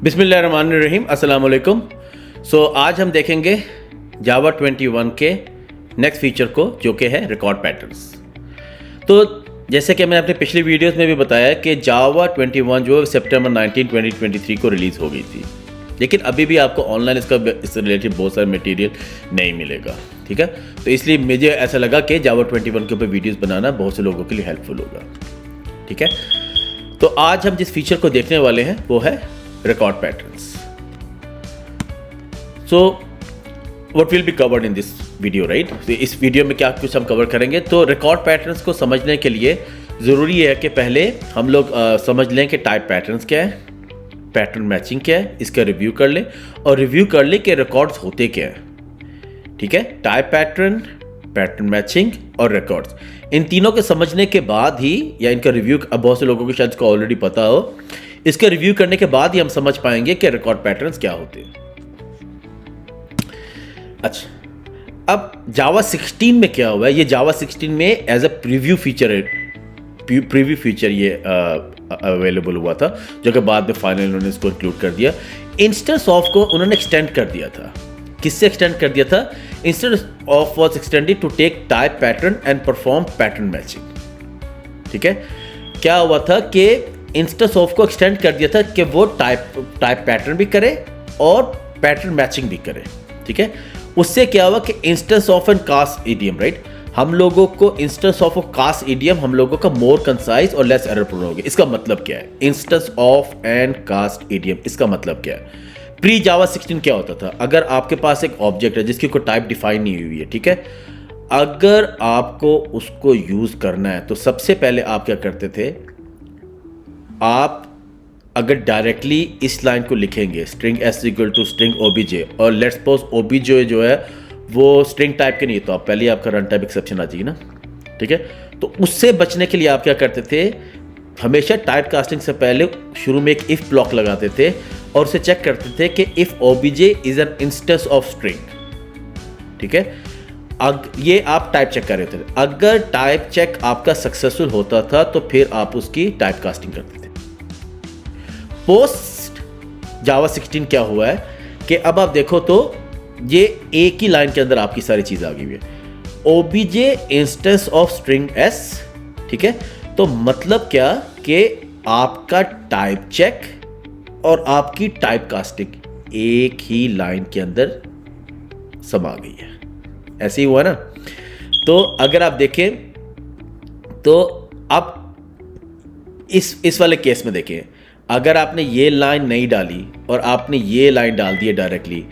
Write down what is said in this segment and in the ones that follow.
बिस्मिल्लाहिर्रहमानिर्रहीम, अस्सलाम वालेकुम। आज हम देखेंगे जावा 21 के नेक्स्ट फीचर को, जो कि है रिकॉर्ड पैटर्न्स। तो जैसे कि मैंने अपने पिछली वीडियोस में भी बताया कि जावा 21 जो सितंबर 19, 2023 को रिलीज़ हो गई थी, लेकिन अभी भी आपको ऑनलाइन इससे रिलेटेड बहुत सारा मटेरियल नहीं मिलेगा। ठीक है, तो इसलिए मुझे ऐसा लगा कि जावा 21 के ऊपर वीडियोस बनाना बहुत से लोगों के लिए हेल्पफुल होगा। ठीक है, तो आज हम जिस फीचर को देखने वाले हैं वो है record patterns. So what will be covered in this video, right? इस वीडियो में क्या कुछ हम कवर करेंगे। तो रिकॉर्ड पैटर्न्स को समझने के लिए ज़रूरी है कि पहले हम लोग समझ लें कि टाइप पैटर्न्स क्या है, पैटर्न मैचिंग क्या है, इसका रिव्यू कर लें और रिव्यू कर लें कि रिकॉर्ड्स होते क्या हैं। ठीक है, टाइप पैटर्न, पैटर्न मैचिंग और रिकॉर्ड्स, इन तीनों के समझने के बाद ही, या इनका रिव्यू अब बहुत से लोगों को शायद इसको ऑलरेडी पता हो, इसका रिव्यू करने के बाद ही हम समझ पाएंगे कि रिकॉर्ड पैटर्न्स क्या होते हैं। अच्छा, अब जावा 16 में क्या हुआ है? ये जावा 16 में एज अ प्रीव्यू फीचर ये अवेलेबल हुआ था, जो कि बाद में फाइनल उन्होंने इसको इंक्लूड कर दिया। इंस्टेंस ऑफ को उन्होंने एक्सटेंड कर दिया था। किससे एक्सटेंड कर दिया था? Instance of was extended to take type pattern and perform pattern matching. ठीक है, क्या हुआ था कि इंस्टेंस ऑफ को एक्सटेंड कर दिया था कि वो टाइप पैटर्न भी करे और पैटर्न मैचिंग भी करे। ठीक है, उससे क्या हुआ कि instance of and cast EDM, right, हम लोगों को इंस्टेंस ऑफ और कास्ट ईडीएम हम लोगों का मोर कंसाइज और लेस एरर प्रोन हो गया। इसका मतलब क्या है? Instance of and cast EDM, इसका मतलब क्या है? प्री जावा 16 क्या होता था? अगर आपके पास एक ऑब्जेक्ट है जिसकी कोई टाइप डिफाइन नहीं हुई है, ठीक है, अगर आपको उसको यूज करना है तो सबसे पहले आप क्या करते थे? आप अगर डायरेक्टली इस लाइन को लिखेंगे, string s equal to string OBJ, और लेट्स सपोज ओबीजे जो है वो स्ट्रिंग टाइप के नहीं, तो आप पहले आपका रन टाइप एक्सेप्शन आ जाएगी ना। ठीक है, तो उससे बचने के लिए आप क्या करते थे? हमेशा टाइप कास्टिंग से पहले शुरू में एक इफ ब्लॉक लगाते थे और उसे चेक करते थे कि if OBJ is an instance of string. ठीक है, ये आप टाइप चेक कर रहे थे। अगर टाइप चेक आपका सक्सेसफुल होता था तो फिर आप उसकी टाइप कास्टिंग करते थे। पोस्ट जावा 16 क्या हुआ है कि अब आप देखो तो ये एक ही लाइन के अंदर आपकी सारी चीज आ गई है, OBJ instance of string S. ठीक है, तो मतलब क्या कि आपका टाइप चेक और आपकी टाइप कास्टिंग एक ही लाइन के अंदर समा गई है। ऐसे ही हुआ ना। तो अगर आप देखें तो अब इस वाले केस में देखें, अगर आपने ये लाइन नहीं डाली और आपने ये लाइन डाल दी है डायरेक्टली,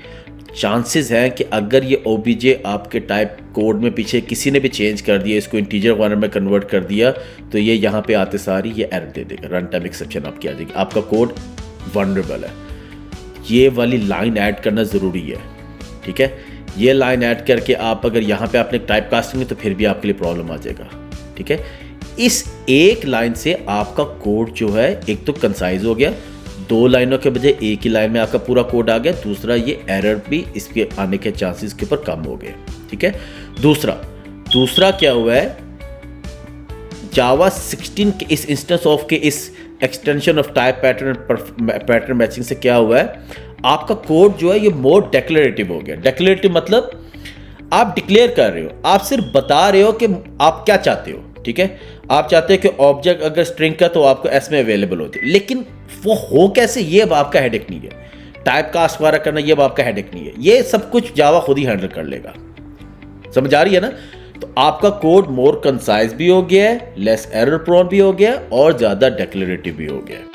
चांसेस हैं कि अगर ये ओबीजे आपके टाइप कोड में पीछे किसी ने भी चेंज कर दिया, इसको इंटीजर वाले में कन्वर्ट कर दिया, तो ये यहाँ पे आते सारी ये एरर दे देगा, रन टाइम एक्सेप्शन आपकी आ जाएगी, आपका कोड वनरेबल है। ये वाली लाइन ऐड करना ज़रूरी है। ठीक है, ये लाइन ऐड करके आप अगर यहाँ पे आपने टाइप कास्टिंग है तो फिर भी आपके लिए प्रॉब्लम आ जाएगा। ठीक है, इस एक लाइन से आपका कोड जो है एक तो कंसाइज हो गया, दो लाइनों के बजाय एक ही लाइन में आपका पूरा कोड आ गया। दूसरा, ये एरर भी इसके आने के चांसेस के ऊपर कम हो गए। ठीक है, दूसरा क्या हुआ है? जावा 16 के इस इंस्टेंस ऑफ के इस extension of type pattern matching से क्या हुआ है? आपका कोड जो है ये मोर डेक्लेरेटिव हो गया। डेक्लेरेटिव मतलब आप डिक्लेयर कर रहे हो, आप सिर्फ बता रहे हो कि आप क्या चाहते हो। ठीक है, आप चाहते हैं कि ऑब्जेक्ट अगर स्ट्रिंग का तो आपको एस में अवेलेबल होती है, लेकिन वो हो कैसे, ये अब आपका हेडेक नहीं है। टाइप कास्ट वगैरह करना ये अब आपका हेडेक नहीं है, ये सब कुछ जावा खुद ही हैंडल कर लेगा। समझ आ रही है ना? तो आपका कोड मोर कंसाइज भी हो गया है, लेस एरर प्रोन भी हो गया और ज्यादा डेक्लेरेटिव भी हो गया।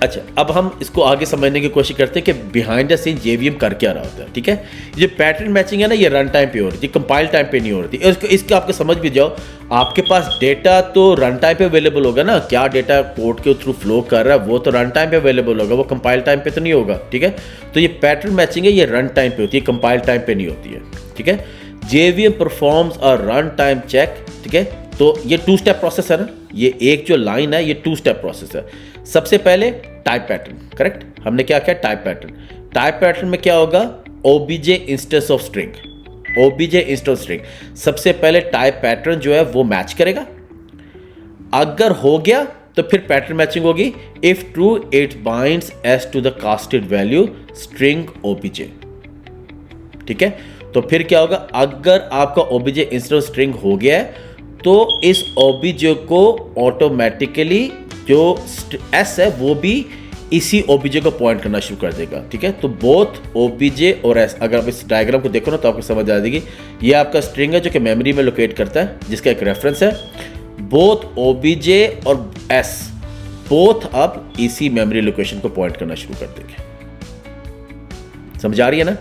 अच्छा, अब हम इसको आगे समझने की कोशिश करते हैं कि बिहाइंड द सीन जेवीएम कर क्या रहा होता है। ठीक है, ये पैटर्न मैचिंग है ना, ये रन टाइम पे हो रही थी, कंपाइल टाइम पे नहीं हो रही थी। इसको आपको समझ भी जाओ, आपके पास डेटा तो रन टाइम पे अवेलेबल होगा ना, क्या डेटा कोड के थ्रू फ्लो कर रहा है वो तो रन टाइम पे अवेलेबल होगा, वो कंपाइल टाइम पे तो नहीं होगा। ठीक है, तो ये पैटर्न मैचिंग है, ये रन टाइम पे होती है, कंपाइल टाइम पे नहीं होती है। ठीक है, JVM performs a run time check. ठीक है, तो ये 2 स्टेप प्रोसेस है ना, ये एक जो लाइन है ये 2 स्टेप प्रोसेस है। सबसे पहले टाइप पैटर्न, करेक्ट, हमने क्या किया? टाइप पैटर्न में क्या होगा? OBJ instance of string, OBJ instance string. सबसे पहले टाइप पैटर्न जो है वो मैच करेगा, अगर हो गया तो फिर पैटर्न मैचिंग होगी, if true it binds s to the casted value string OBJ. ठीक है, तो फिर क्या होगा, अगर आपका ओबीजे इंस्टेंट ऑफ स्ट्रिंग हो गया है तो इस ओबीजे को ऑटोमेटिकली जो एस है वो भी इसी ओबीजे को पॉइंट करना शुरू कर देगा। ठीक है, तो बोथ ओबीजे और एस, अगर आप इस डायग्राम को देखो ना तो आपको समझ आ जाएगी, ये आपका स्ट्रिंग है जो कि मेमोरी में लोकेट करता है, जिसका एक रेफरेंस है। बोथ ओबीजे और एस बोथ अब इसी मेमोरी लोकेशन को पॉइंट करना शुरू कर देंगे। समझ आ रही है ना?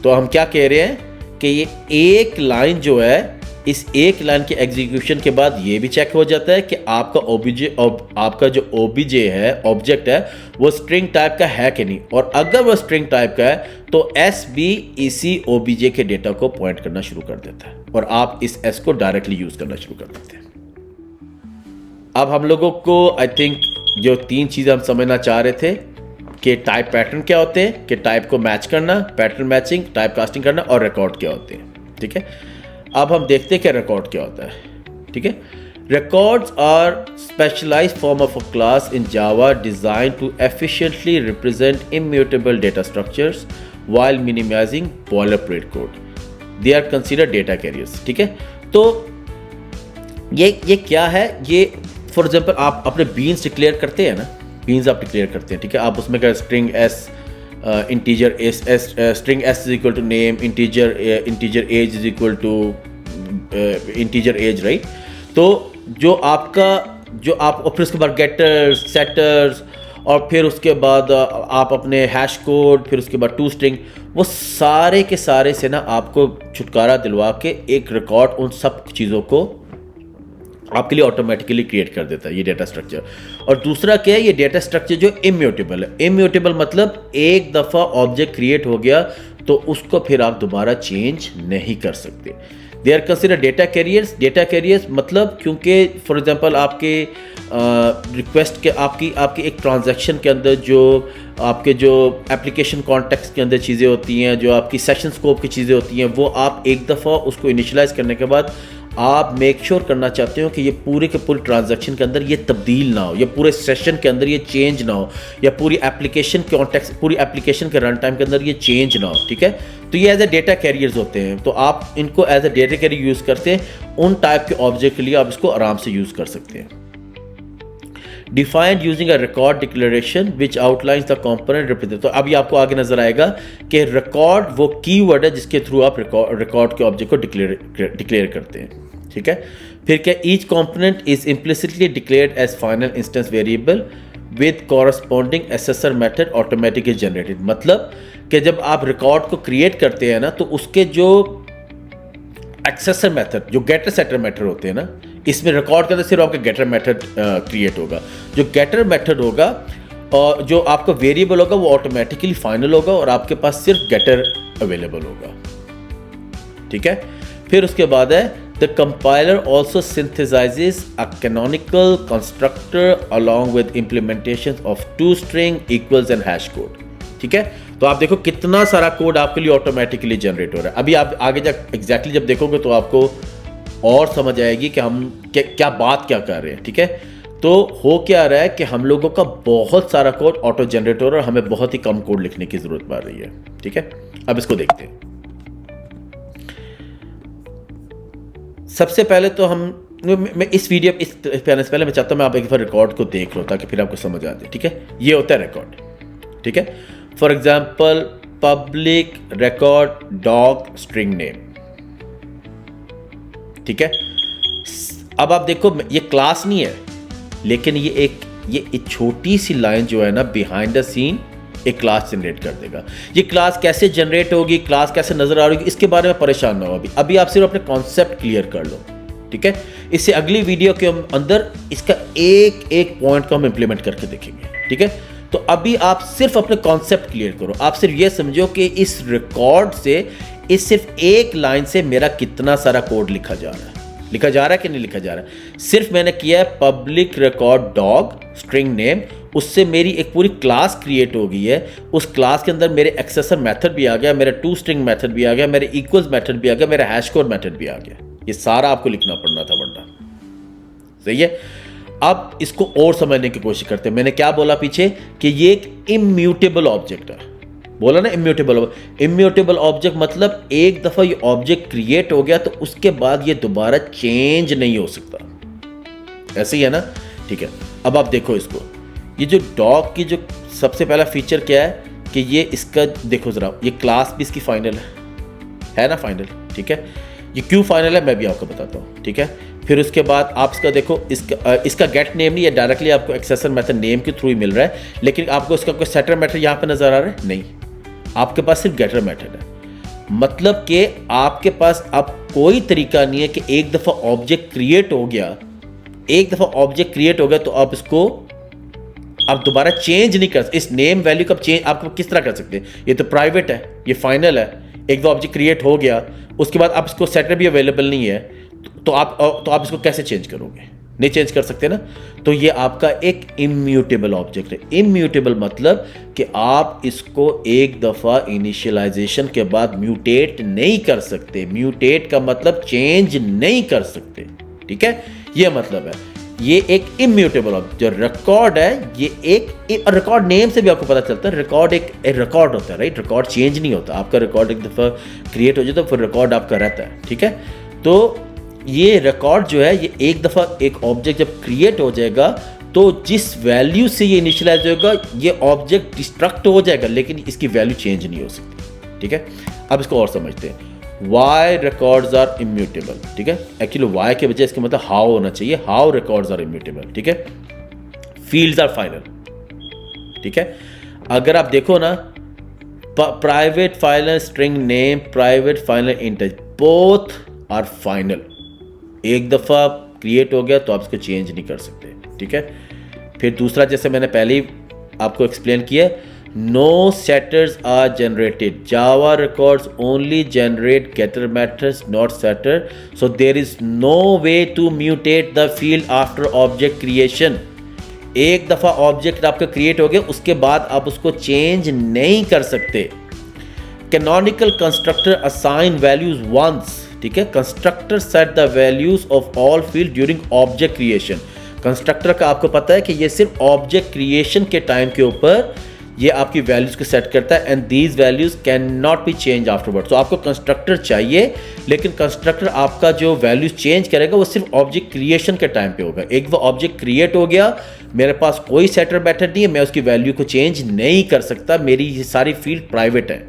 तो हम क्या कह रहे हैं कि ये एक लाइन जो है, इस एक लाइन के एग्जीक्यूशन के बाद ये भी चेक हो जाता है कि आपका ओबीजे और आपका जो ओबीजे है, ऑब्जेक्ट है, वो स्ट्रिंग टाइप का है कि नहीं, और अगर वो स्ट्रिंग टाइप का है तो एस भी इसी ओबीजे के डेटा को पॉइंट करना शुरू कर देता है और आप इस एस को डायरेक्टली यूज करना शुरू कर देते हैं। अब हम लोगों को आई थिंक जो 3 चीजें हम समझना चाह रहे थे कि टाइप पैटर्न क्या होते हैं, कि टाइप को मैच करना, पैटर्न मैचिंग, टाइप कास्टिंग करना, और रिकॉर्ड क्या होते हैं। ठीक है, अब हम देखते हैं कि रिकॉर्ड क्या होता है। ठीक है, records are specialised form of a class in Java designed to efficiently represent immutable data structures while minimising boilerplate code. They are considered data carriers. ठीक है, तो ये क्या है, ये फॉर एग्जाम्पल आप अपने बीन्स डिक्लेयर करते हैं ना, बीन्स आप डिक्लेयर करते हैं। ठीक है, आप उसमें क्या string s integer s string s is equal to name, integer age is equal to integer age, right. तो जो आप फिर उसके बाद गेटर्स, सेटर्स, और फिर उसके बाद आप अपने हैश कोड, फिर उसके बाद टू स्ट्रिंग, वो सारे के सारे से ना आपको छुटकारा दिलवा के एक रिकॉर्ड उन सब चीज़ों को आपके लिए ऑटोमेटिकली क्रिएट कर देता है ये डेटा स्ट्रक्चर। और दूसरा क्या है, ये डेटा स्ट्रक्चर जो इम्यूटेबल है। इम्यूटेबल मतलब एक दफ़ा ऑब्जेक्ट क्रिएट हो गया तो उसको फिर आप दोबारा चेंज नहीं कर सकते। They are consider data carriers. Data carriers मतलब क्योंकि फॉर एग्जांपल आपके रिक्वेस्ट के आपकी एक ट्रांजैक्शन के अंदर जो आपके जो एप्लीकेशन कॉन्टेक्स्ट के अंदर चीज़ें होती हैं, जो आपकी सेशन स्कोप की चीज़ें होती हैं, वो आप एक दफ़ा उसको इनिशियलाइज करने के बाद आप मेक श्योर करना चाहते हो कि ये पूरे के पूरे ट्रांजैक्शन के अंदर ये तब्दील ना हो, या पूरे सेशन के अंदर ये चेंज ना हो, या पूरी एप्लीकेशन कॉन्टेक्स्ट, पूरी एप्लीकेशन के रन टाइम के अंदर ये चेंज ना हो। ठीक है, तो ये एज ए डेटा कैरियर्स होते हैं, तो आप इनको as a data carrier use करते हैं। उन टाइप के ऑब्जेक्ट के लिए आप इसको आराम से यूज़ कर सकते हैं। Defined using a record declaration which outlines the component represent. तो अभी आपको आगे नजर आएगा कि रिकॉर्ड वो कीवर्ड है जिसके थ्रू आप रिकॉर्ड के ऑब्जेक्ट को डिक्लेयर करते हैं। ठीक है, फिर क्या, each component is implicitly declared as final instance variable with corresponding accessor method automatically generated. मतलब कि जब आप रिकॉर्ड को क्रिएट करते हैं ना, तो उसके जो एक्सेसर मेथड, जो गेटर सेटर मेथड होते हैं ना, इसमें रिकॉर्ड करते सिर्फ आपका गेटर मेथड क्रिएट होगा। जो गेटर मेथड होगा और जो आपका वेरिएबल होगा वो ऑटोमेटिकली फाइनल होगा और आपके पास सिर्फ गेटर अवेलेबल होगा। ठीक है, फिर उसके बाद है the compiler also synthesises a canonical constructor along with implementation of to string equals and hash code. ठीक है, तो आप देखो कितना सारा कोड आपके लिए ऑटोमेटिकली जनरेट हो रहा है। अभी आप आगे जब एग्जैक्टली जब देखोगे तो आपको और समझ आएगी कि हम क्या बात क्या कर रहे हैं। ठीक है, तो हो क्या रहा है कि हम लोगों का बहुत सारा कोड ऑटो जनरेट हो रहा है और हमें बहुत ही कम कोड लिखने की जरूरत पड़ रही है। ठीक है, अब इसको देखते हैं। सबसे पहले तो मैं इस वीडियो इस पहले से पहले मैं चाहता हूं मैं आप एक बार रिकॉर्ड को देख लो ताकि फिर आपको समझ आ जाए। ठीक है, ये होता है रिकॉर्ड। ठीक है, for example public record dog string name. ठीक है, अब आप देखो ये क्लास नहीं है, लेकिन ये एक छोटी सी लाइन जो है ना बिहाइंड द सीन एक क्लास जनरेट कर देगा। ये क्लास कैसे जनरेट होगी, क्लास कैसे नजर आ रही होगी, इसके बारे में परेशान ना हो। अभी आप सिर्फ अपने कॉन्सेप्ट क्लियर कर लो। ठीक है, इससे अगली वीडियो के अंदर इसका एक पॉइंट को हम इंप्लीमेंट करके देखेंगे। ठीक है, तो अभी आप सिर्फ अपने कॉन्सेप्ट क्लियर करो। आप सिर्फ ये समझो कि इस रिकॉर्ड से इस सिर्फ एक लाइन से मेरा कितना सारा कोड लिखा जा रहा है कि नहीं लिखा जा रहा है। सिर्फ मैंने किया है public record dog string name, उससे मेरी एक पूरी क्लास क्रिएट हो गई है। उस क्लास के अंदर मेरे एक्सेसर मेथड भी आ गया, मेरा टू स्ट्रिंग मेथड भी आ गया, मेरे इक्वल्स मेथड भी आ गया, मेरा हैश कोड मेथड भी आ गया। ये सारा आपको लिखना पड़ना था वरना। सही है। अब इसको और समझने की कोशिश करते हैं। मैंने क्या बोला पीछे कि ये एक इम्यूटेबल ऑब्जेक्ट है, बोला ना इम्यूटेबल ऑब्जेक्ट मतलब एक दफा ये ऑब्जेक्ट क्रिएट हो गया तो उसके बाद ये दोबारा चेंज नहीं हो सकता, ऐसे ही है ना, ठीक है। अब आप देखो इसको, ये जो डॉग की जो सबसे पहला फीचर क्या है कि ये इसका देखो जरा, ये क्लास भी इसकी फाइनल है ना, फाइनल, ठीक है। ये क्यों फाइनल है मैं भी आपको बताता हूँ, ठीक है। फिर उसके बाद आप इसका देखो, इसका गेट नेम नहीं है, डायरेक्टली आपको एक्सेसर मेथड नेम के थ्रू ही मिल रहा है, लेकिन आपको इसका कोई सेटर मेथड यहाँ पे नजर आ रहा है नहीं, आपके पास सिर्फ गेटर मेथड है। मतलब कि आपके पास अब कोई तरीका नहीं है कि एक दफ़ा ऑब्जेक्ट क्रिएट हो गया, तो आप इसको आप दोबारा चेंज नहीं कर सकते। इस नेम वैल्यू का चेंज आप किस तरह कर सकते हैं, ये तो प्राइवेट है, ये फाइनल है। एक दो ऑब्जेक्ट क्रिएट हो गया उसके बाद आप इसको सेटर भी अवेलेबल नहीं है, तो आप इसको कैसे चेंज करोगे, नहीं चेंज कर सकते ना। तो ये आपका एक इम्यूटेबल ऑब्जेक्ट है। इम्यूटेबल मतलब कि आप इसको एक दफ़ा इनिशियलाइजेशन के बाद म्यूटेट नहीं कर सकते। म्यूटेट का मतलब चेंज नहीं कर सकते, ठीक है, ये मतलब है। ये एक इम्यूटेबल ऑब्जेक्ट। जो रिकॉर्ड है ये एक रिकॉर्ड नेम से भी आपको पता चलता है, रिकॉर्ड एक रिकॉर्ड होता है, राइट। रिकॉर्ड चेंज नहीं होता, आपका रिकॉर्ड एक दफ़ा क्रिएट हो जाए तो फिर रिकॉर्ड आपका रहता है, ठीक है। तो ये रिकॉर्ड जो है ये एक दफ़ा एक ऑब्जेक्ट जब क्रिएट हो जाएगा तो जिस वैल्यू से ये इनिशियलाइज होगा ये ऑब्जेक्ट डिस्ट्रक्ट हो जाएगा, लेकिन इसकी वैल्यू चेंज नहीं हो सकती, ठीक है। अब इसको और समझते हैं, वाई रिकॉर्ड्स आर इम्यूटेबल, ठीक है। एक्चुअली वाई के बजाय इसका मतलब हाउ होना चाहिए, हाउ रिकॉर्ड्स आर इम्यूटेबल, ठीक है। फील्ड्स आर फाइनल, ठीक है। अगर आप देखो ना, private final string name, private final int, both are final. एक दफ़ा क्रिएट हो गया तो आप इसको चेंज नहीं कर सकते, ठीक है। फिर दूसरा, जैसे मैंने पहले ही आपको एक्सप्लेन किया, no setters are generated, Java records only generate getter methods not setter, so there is no way to mutate the field after object creation. एक दफ़ा ऑब्जेक्ट आपका क्रिएट हो गया उसके बाद आप उसको चेंज नहीं कर सकते। Canonical constructor assign values once, ठीक है। Constructor set the values of all field during object creation. Constructor का आपको पता है कि ये सिर्फ ऑब्जेक्ट क्रिएशन के टाइम के ऊपर ये आपकी वैल्यूज को सेट करता है, and these values can not B change afterward. तो आपको कंस्ट्रक्टर चाहिए, लेकिन कंस्ट्रक्टर आपका जो वैल्यूज चेंज करेगा वो सिर्फ ऑब्जेक्ट क्रिएशन के टाइम पे होगा। एक वो ऑब्जेक्ट क्रिएट हो गया, मेरे पास कोई सेटर मेथड नहीं है, मैं उसकी वैल्यू को चेंज नहीं कर सकता, मेरी ये सारी फील्ड प्राइवेट है,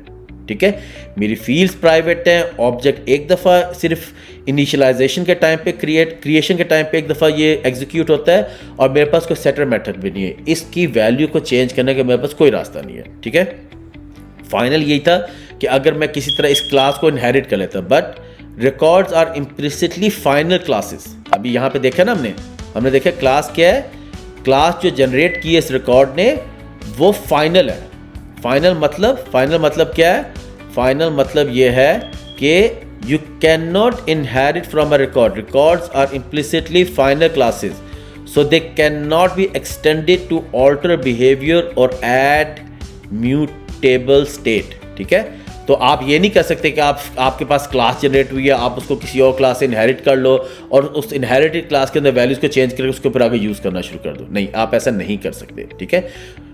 ठीक है। मेरी फील्ड्स प्राइवेट हैं, ऑब्जेक्ट एक दफ़ा सिर्फ इनिशियलाइजेशन के टाइम पे क्रिएशन के टाइम पे एक दफ़ा ये एग्जीक्यूट होता है, और मेरे पास कोई सेटर मेथड भी नहीं है, इसकी वैल्यू को चेंज करने का मेरे पास कोई रास्ता नहीं है, ठीक है। फाइनल यही था कि अगर मैं किसी तरह इस क्लास को इनहेरिट कर लेता, but records are implicitly final classes. अभी यहाँ पे देखा ना हमने देखा क्लास क्या है, क्लास जो जनरेट की है इस रिकॉर्ड ने वो फाइनल है। फाइनल मतलब क्या है, फाइनल मतलब ये है कि you can not inherit from a record, records are implicitly final classes, so they can not be extended to alter behaviour और एड म्यूटेबल स्टेट, ठीक है। तो आप ये नहीं कर सकते कि आपके पास क्लास जनरेट हुई है, आप उसको किसी और क्लास से इनहेरिट कर लो और उस इनहेरिटेड क्लास के अंदर वैल्यूज को चेंज करके उसके ऊपर आगे यूज करना शुरू कर दो। नहीं, आप ऐसा नहीं कर सकते, ठीक है।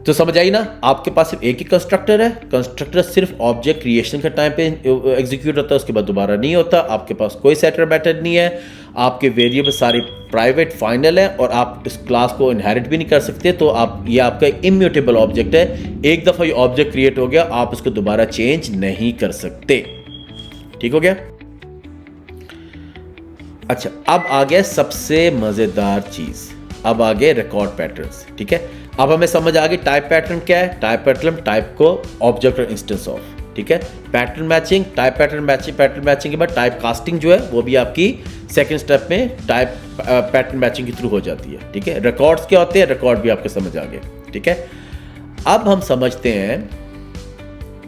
तो समझ आई ना, आपके पास सिर्फ एक ही कंस्ट्रक्टर है, कंस्ट्रक्टर सिर्फ ऑब्जेक्ट क्रिएशन के टाइम पे एग्जीक्यूट होता है, उसके बाद दोबारा नहीं होता। आपके पास कोई सेटर मेथड नहीं है, आपके वेरिएबल सारे प्राइवेट फाइनल है, और आप इस क्लास को इनहेरिट भी नहीं कर सकते। तो ये आपका इम्यूटेबल ऑब्जेक्ट है, एक दफ़ा ये ऑब्जेक्ट क्रिएट हो गया आप इसको दोबारा चेंज नहीं कर सकते, ठीक हो गया। अच्छा, अब आ गया सबसे मज़ेदार चीज़, अब आ गए रिकॉर्ड पैटर्न्स, ठीक है। अब हमें समझ आ गई टाइप पैटर्न क्या है। टाइप पैटर्न, टाइप को ऑब्जेक्ट और इंस्टेंस ऑफ, ठीक है। Pattern matching, type pattern matching के बाद टाइप कास्टिंग जो है वो भी आपकी सेकंड स्टेप में टाइप पैटर्न मैचिंग के थ्रू हो जाती है, ठीक है। रिकॉर्ड्स क्या होते हैं, रिकॉर्ड भी आपके समझ आ गए, ठीक है। अब हम समझते हैं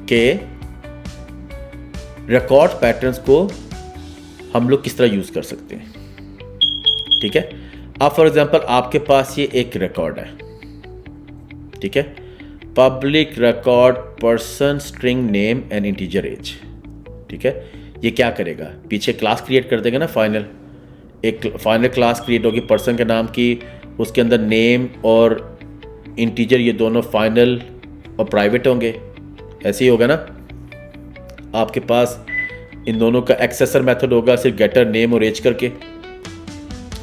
कि रिकॉर्ड पैटर्न्स को हम लोग किस तरह यूज कर सकते हैं, ठीक है। अब फॉर एग्जांपल आपके पास ये एक रिकॉर्ड है, ठीक है, public record person string name and integer age, ठीक है। ये क्या करेगा, पीछे क्लास क्रिएट कर देगा ना फाइनल, एक फाइनल क्लास क्रिएट होगी पर्सन के नाम की, उसके अंदर नेम और इंटीजर ये दोनों फाइनल और प्राइवेट होंगे। ऐसे ही होगा ना, आपके पास इन दोनों का एक्सेसर मेथड होगा सिर्फ गेटर नेम और एज करके,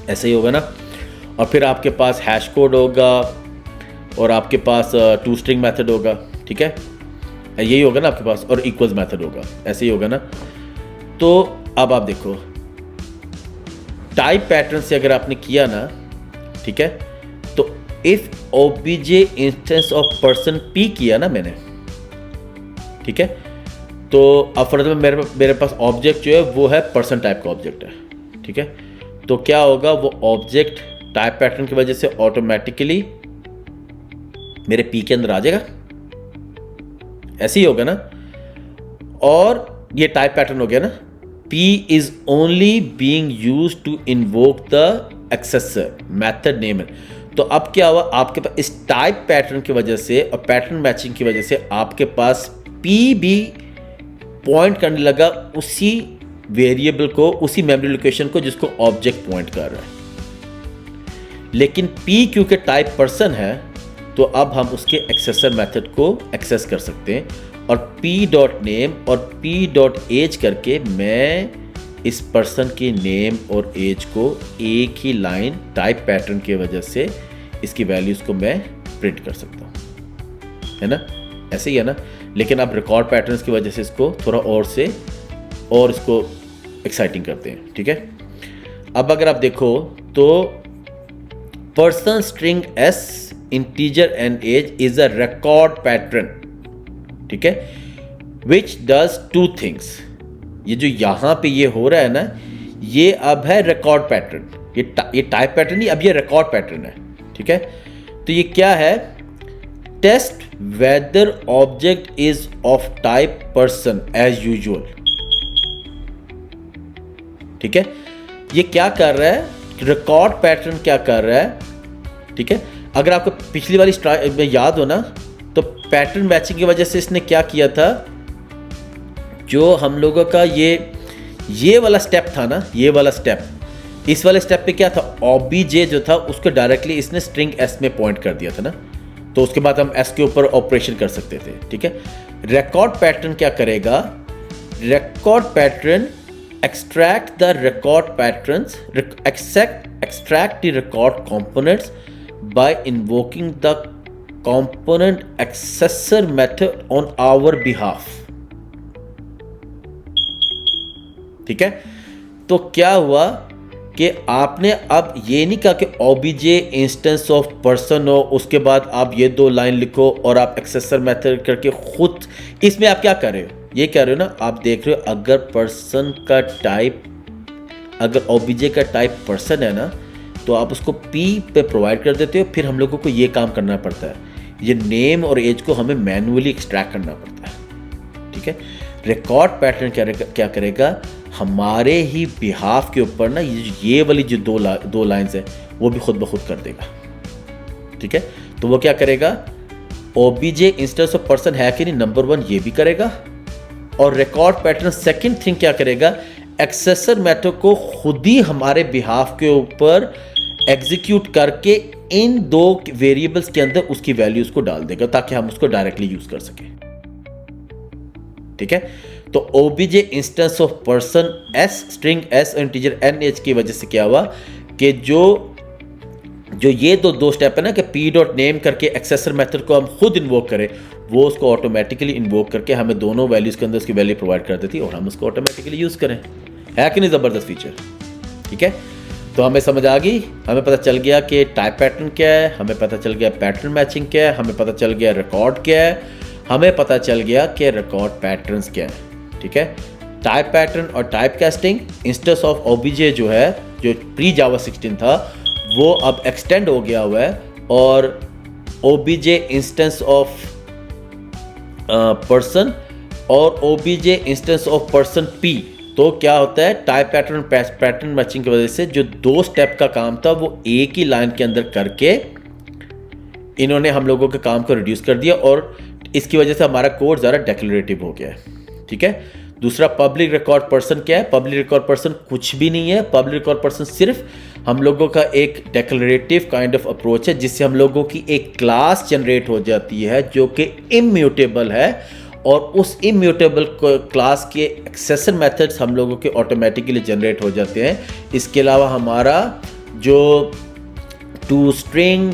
ऐसे ही होगा ना। और फिर आपके पास हैश कोड होगा और आपके पास टू स्ट्रिंग मेथड होगा, ठीक है, यही होगा ना आपके पास, और इक्वल्स मेथड होगा, ऐसे ही होगा ना। तो अब आप देखो टाइप पैटर्न से अगर आपने किया ना, ठीक है, तो if OBJ instance of person P किया ना मैंने, ठीक है, तो अब फर्दर मेरे पास ऑब्जेक्ट जो है वो है पर्सन टाइप का ऑब्जेक्ट है, ठीक है। तो क्या होगा, वो ऑब्जेक्ट टाइप पैटर्न की वजह से ऑटोमेटिकली मेरे पी के अंदर आ जाएगा, ऐसे ही होगा ना। और ये टाइप पैटर्न हो गया ना, p is only being used to invoke the accessor method name. तो अब क्या हुआ, आपके पास इस टाइप पैटर्न की वजह से और पैटर्न मैचिंग की वजह से आपके पास पी भी पॉइंट करने लगा उसी वेरिएबल को, उसी मेमोरी लोकेशन को जिसको ऑब्जेक्ट पॉइंट कर रहा है। लेकिन P क्योंकि टाइप पर्सन है तो अब हम उसके एक्सेसर मेथड को एक्सेस कर सकते हैं और p.name और p.age करके मैं इस पर्सन के नेम और एज को एक ही लाइन टाइप पैटर्न की वजह से इसकी वैल्यूज को मैं प्रिंट कर सकता हूँ, है ना, ऐसे ही है ना। लेकिन अब रिकॉर्ड पैटर्न्स की वजह से इसको थोड़ा और इसको एक्साइटिंग करते हैं, ठीक है। अब अगर आप देखो तो person string s integer and age is a record pattern, ठीक है, विच डज टू थिंग्स। ये जो यहां पे ये हो रहा है ना, ये अब है रिकॉर्ड पैटर्न, ये टाइप पैटर्न नहीं, अब ये रिकॉर्ड पैटर्न है, ठीक है। तो ये क्या है, test whether object is of type person as usual, ठीक है। ये क्या कर रहा है, रिकॉर्ड पैटर्न क्या कर रहा है, ठीक है। अगर आपको पिछली वाली में याद हो ना, तो पैटर्न मैचिंग की वजह से इसने क्या किया था, जो हम लोगों का ये वाला स्टेप था ना, ये वाला स्टेप, इस वाले स्टेप पे क्या था, ओबीजे जो था उसको डायरेक्टली इसने स्ट्रिंग एस में पॉइंट कर दिया था ना, तो उसके बाद हम एस के ऊपर ऑपरेशन कर सकते थे, ठीक है। रिकॉर्ड पैटर्न क्या करेगा, record pattern extract the record patterns, extract the record components by invoking the component accessor method on our behalf, ठीक है। तो क्या हुआ कि आपने अब ये नहीं कहा कि obj इंस्टेंस ऑफ पर्सन हो, उसके बाद आप ये दो लाइन लिखो और आप एक्सेसर मेथड करके खुद, इसमें आप क्या कर रहे हो, ये कह रहे हो ना, आप देख रहे हो अगर पर्सन का टाइप, अगर ओबीजे का टाइप पर्सन है ना, तो आप उसको पी पे प्रोवाइड कर देते हो, फिर हम लोगों को ये काम करना पड़ता है, ये नेम और एज को हमें मैन्युअली एक्सट्रैक्ट करना पड़ता है, ठीक है। रिकॉर्ड पैटर्न क्या करेगा, हमारे ही बिहाफ के ऊपर ना ये वाली जो दो लाइन्स है वो भी खुद ब खुद कर देगा, ठीक है। तो वो क्या करेगा, ओबीजे इंस्टेंस ऑफ पर्सन है कि नहीं, नंबर 1 ये भी करेगा, और रिकॉर्ड पैटर्न सेकंड थिंग क्या करेगा, एक्सेसर मेथड को खुद ही हमारे बिहाफ के ऊपर एग्जीक्यूट करके इन दो वेरिएबल्स के अंदर उसकी वैल्यूज को डाल देगा ताकि हम उसको डायरेक्टली यूज कर सकें, ठीक है। तो OBJ instance of person s string s integer n h की वजह से क्या हुआ कि जो ये दो स्टेप है ना कि p.name करके एक्सेसर मेथड को हम खुद इन्वोक करें, वो उसको ऑटोमेटिकली इन्वोक करके हमें दोनों वैल्यूज के अंदर उसकी वैल्यू प्रोवाइड कर देती है और हम उसको ऑटोमेटिकली यूज करें, है कि नहीं जबरदस्त फीचर, ठीक है। तो हमें समझ आ गई, हमें पता चल गया कि टाइप पैटर्न क्या है, हमें पता चल गया पैटर्न मैचिंग क्या है, हमें पता चल गया रिकॉर्ड क्या है, हमें पता चल गया कि रिकॉर्ड पैटर्न्स क्या है, ठीक है। टाइप पैटर्न और type casting instance of OBJ जो है, जो प्री जावा 16 था, वो अब एक्सटेंड हो गया हुआ है और ओबीजे इंस्टेंस ऑफ पर्सन और OBJ instance of person P. तो क्या होता है, टाइप पैटर्न मैचिंग की वजह से जो दो स्टेप का काम था वो एक ही लाइन के अंदर करके इन्होंने हम लोगों के काम को रिड्यूस कर दिया और इसकी वजह से हमारा कोड ज़्यादा डेक्लरेटिव हो गया है, ठीक है। दूसरा पब्लिक रिकॉर्ड पर्सन क्या है? पब्लिक रिकॉर्ड पर्सन कुछ भी नहीं है। पब्लिक रिकॉर्ड पर्सन सिर्फ हम लोगों का एक डेक्लरेटिव काइंड ऑफ अप्रोच है, जिससे हम लोगों की एक क्लास जनरेट हो जाती है जो कि इम्यूटेबल है, और उस इम्यूटेबल क्लास के एक्सेशन मेथड्स हम लोगों के ऑटोमेटिकली जनरेट हो जाते हैं। इसके अलावा हमारा जो टू स्ट्रिंग,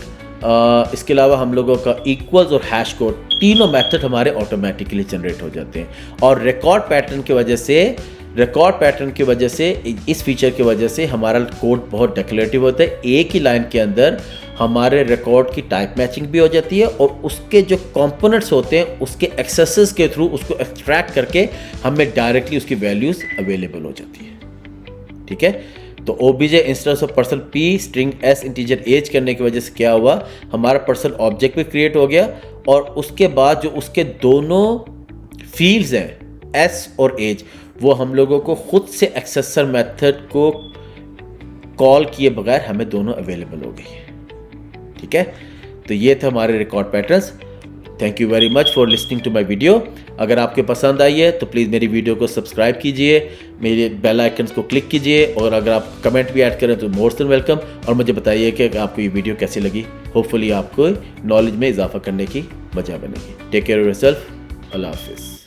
इसके अलावा हम लोगों का इक्वल्स और हैश कोड, तीनों मेथड हमारे ऑटोमेटिकली जनरेट हो जाते हैं। और रिकॉर्ड पैटर्न की वजह से इस फीचर की वजह से हमारा कोड बहुत डेक्लेरेटिव होता है। एक ही लाइन के अंदर हमारे रिकॉर्ड की टाइप मैचिंग भी हो जाती है, और उसके जो कंपोनेंट्स होते हैं उसके एक्सेसेस के थ्रू उसको एक्सट्रैक्ट करके हमें डायरेक्टली उसकी वैल्यूज अवेलेबल हो जाती है। ठीक है, तो OBJ instance of person p string s integer age करने की वजह से क्या हुआ, हमारा पर्सन ऑब्जेक्ट भी क्रिएट हो गया, और उसके बाद जो उसके दोनों फील्ड्स हैं एस और एज, वो हम लोगों को खुद से एक्सेसर मेथड को कॉल किए बगैर हमें दोनों अवेलेबल हो गई। ठीक है, तो ये थे हमारे record patterns. Thank you very much for listening to my video. अगर आपके पसंद आई है तो प्लीज़ मेरी वीडियो को सब्सक्राइब कीजिए, मेरे बेल आइकन्स को क्लिक कीजिए, और अगर आप कमेंट भी ऐड करें तो मोर देन वेलकम। और मुझे बताइए कि आपको ये वीडियो कैसी लगी। होपफुली आपको नॉलेज में इजाफा करने की वजह बनेगी। Take care of yourself. अल्लाह हाफिज़।